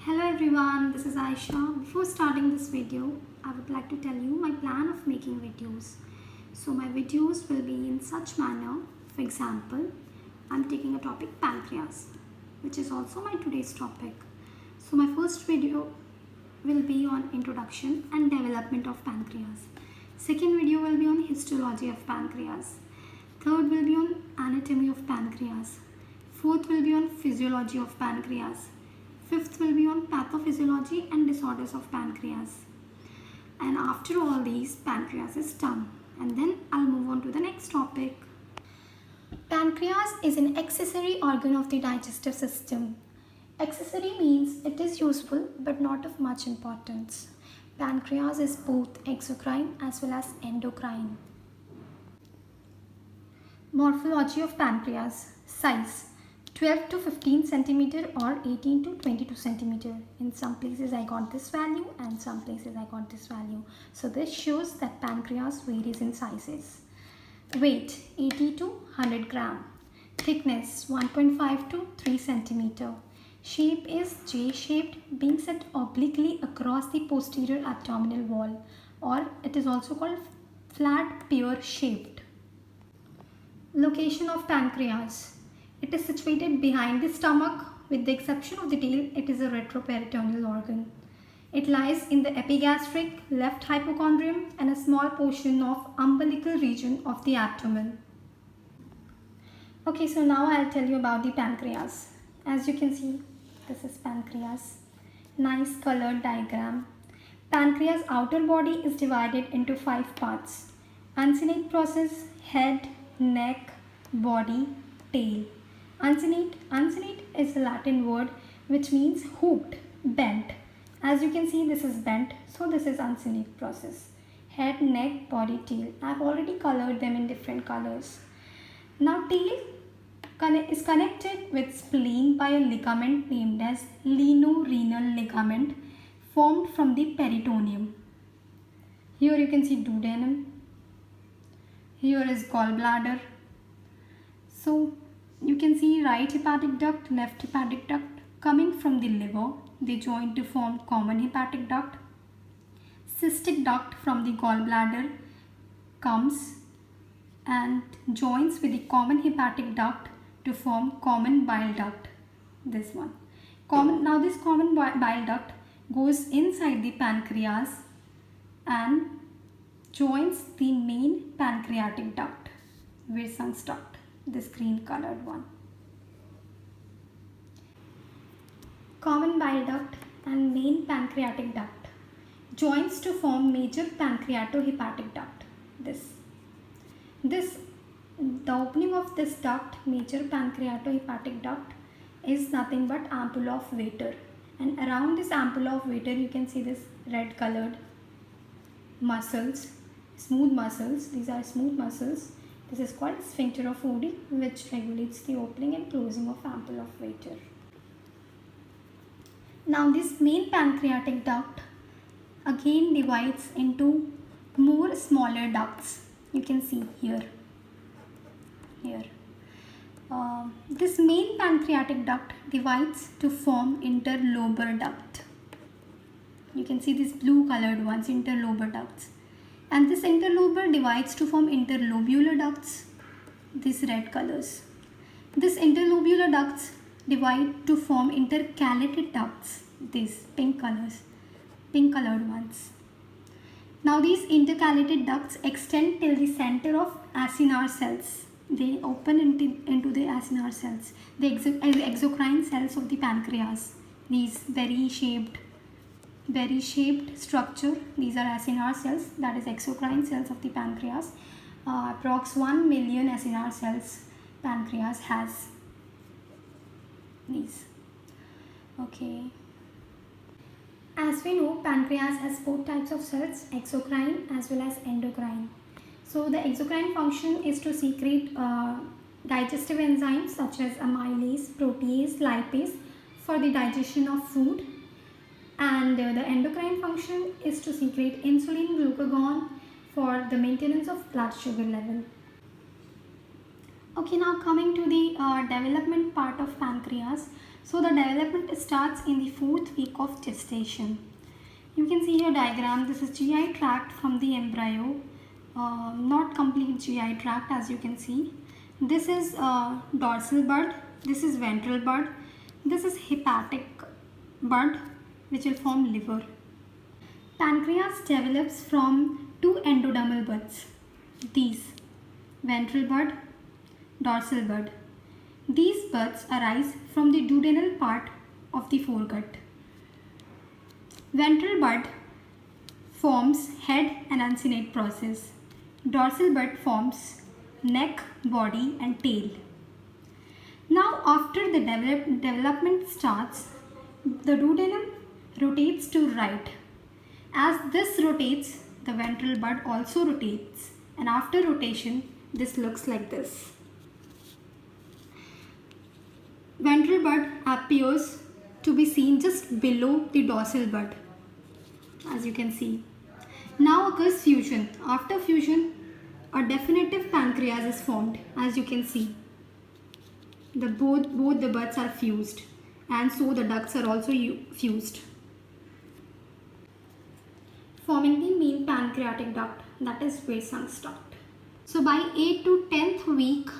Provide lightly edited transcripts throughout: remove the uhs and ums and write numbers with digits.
Hello everyone, this is Aisha. Before starting this video, I would like to tell you my plan of making videos. So my videos will be in such manner. For example, I'm taking a topic pancreas, which is also my today's topic. So my first video will be on introduction and development of pancreas. Second video will be on histology of pancreas. Third will be on anatomy of pancreas. Fourth will be on physiology of pancreas. Fifth will be on pathophysiology and disorders of pancreas. And after all these, pancreas is done. And then I'll move on to the next topic. Pancreas is an accessory organ of the digestive system. Accessory means it is useful but not of much importance. Pancreas is both exocrine as well as endocrine. Morphology of pancreas. Size 12 to 15 centimeter or 18 to 22 centimeter. In some places I got this value and some places I got this value. So this shows that pancreas varies in sizes. Weight 80 to 100 gram. Thickness 1.5 to 3 centimeter. Shape is J-shaped, being set obliquely across the posterior abdominal wall, or it is also called flat pear shaped. Location of pancreas. It is situated behind the stomach. With the exception of the tail, it is a retroperitoneal organ. It lies in the epigastric, left hypochondrium and a small portion of umbilical region of the abdomen. Okay, so now I'll tell you about the pancreas. As you can see, this is pancreas. Nice colored diagram. Pancreas outer body is divided into 5 parts. Uncinate process, head, neck, body, tail. Uncinate is a Latin word which means hooked, bent. As you can see, this is bent, so this is uncinate process. Head, neck, body, tail. I have already colored them in different colors. Now tail is connected with spleen by a ligament named as linorenal ligament formed from the peritoneum. Here you can see duodenum. Here is gallbladder. So you can see right hepatic duct, left hepatic duct coming from the liver. They join to form common hepatic duct. Cystic duct from the gallbladder comes and joins with the common hepatic duct to form common bile duct. This one. Now this common bile duct goes inside the pancreas and joins the main pancreatic duct, Wirsung's duct. This green colored one. Common bile duct and main pancreatic duct joins to form major pancreatohepatic duct. The opening of this duct, major pancreatohepatic duct, is nothing but ampulla of Vater, and around this ampulla of Vater you can see this red colored muscles, smooth muscles. These are smooth muscles. This is called sphincter of Oddi, which regulates the opening and closing of ampulla of Vater. Now this main pancreatic duct again divides into more smaller ducts. You can see here. This main pancreatic duct divides to form interlobar duct. You can see these blue colored ones, interlobar ducts. And this interlobar divides to form interlobular ducts, these red colors. This interlobular ducts divide to form intercalated ducts, these pink colored ones. Now these intercalated ducts extend till the center of acinar cells. They open into the acinar cells, the exocrine cells of the pancreas. These berry shaped structure. These are acinar cells, that is exocrine cells of the pancreas. Approx 1 million acinar cells pancreas has. These. Okay. As we know, pancreas has both types of cells, exocrine as well as endocrine. So the exocrine function is to secrete digestive enzymes such as amylase, protease, lipase for the digestion of food. And the endocrine function is to secrete insulin, glucagon for the maintenance of blood sugar level. Okay, now coming to the development part of pancreas. So the development starts in the 4th week of gestation. You can see here diagram. This is GI tract from the embryo, not complete GI tract as you can see. This is dorsal bud, this is ventral bud, this is hepatic bud which will form liver. Pancreas develops from 2 endodermal buds. These ventral bud, dorsal bud. These buds arise from the duodenal part of the foregut. Ventral bud forms head and uncinate process. Dorsal bud forms neck, body and tail. Now after the development starts, the duodenum rotates to right. As this rotates, the ventral bud also rotates, and after rotation, this looks like this. Ventral bud appears to be seen just below the dorsal bud, as you can see. Now occurs fusion. After fusion, a definitive pancreas is formed, as you can see. Both the buds are fused, and so the ducts are also fused, forming the main pancreatic duct, that is Weisung's duct. So by 8th to 10th week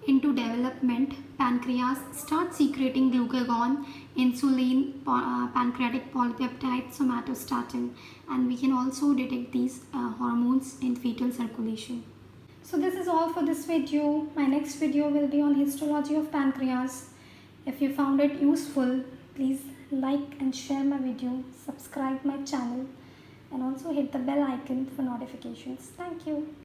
into development, pancreas starts secreting glucagon, insulin, pancreatic polypeptide, somatostatin, and we can also detect these hormones in fetal circulation. So this is all for this video. My next video will be on histology of pancreas. If you found it useful, please like and share my video, subscribe my channel, and also hit the bell icon for notifications. Thank you.